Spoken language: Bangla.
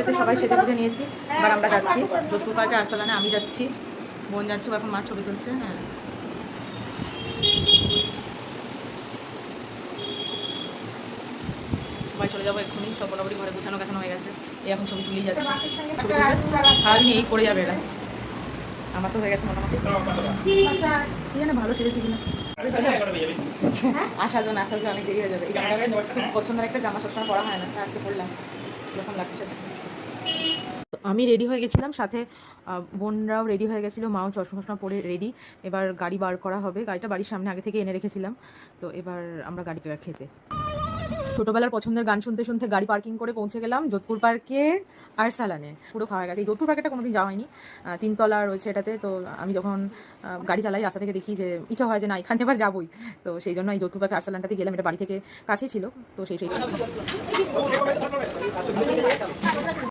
সবাই সেজে বুঝে নিয়েছি, এবার আমরা যাচ্ছি যোধপুর পার্কে আরসালানে। আমি যাচ্ছি, বোন যাচ্ছে, এখন মার ছবি তুলছে। হ্যাঁ, সবাই চলে যাবো এক্ষুনি। সব মোটামুটি ঘরে গুছানো গাছানো হয়ে গেছে, এই এখন ছবি তুলেই যাচ্ছে। ছবি তুলবে সারাদিন এই করে যাবে এরা। আমার তো হয়ে গেছে মোটামুটি, কি জানে ভালো সেরেছি কিনা। আসাজন অনেক দেরি হয়ে যাবে। এই জামাটা খুব পছন্দের একটা জামা, সবসময় পরা হয় না, আজকে পরলাম, এরকম লাগছে। আমি রেডি হয়ে গেছিলাম, সাথে বোনরাও রেডি হয়ে গেছিলো, মাও চশমা চশমা পরে রেডি। এবার গাড়ি বার করা হবে, গাড়িটা বাড়ির সামনে আগে থেকে এনে রেখেছিলাম, তো এবার আমরা গাড়ি জায়গা খেতে। ছোটোবেলার পছন্দের গান শুনতে শুনতে গাড়ি পার্কিং করে পৌঁছে গেলাম যোধপুর পার্কের আরসালানে। পুরো খাওয়া গেছে। এই যোধপুর পার্কটা কোনোদিন যাওয়া হয়নি, 3 তলা রয়েছে এটাতে। তো আমি যখন গাড়ি চালাই রাস্তা থেকে দেখি যে ইচ্ছা হয় যে না এখানে এবার যাবোই, তো সেই জন্য এই যোধপুর পার্কে আরসালানটাতে গেলাম। এটা বাড়ি থেকে কাছেই ছিল, তো সেই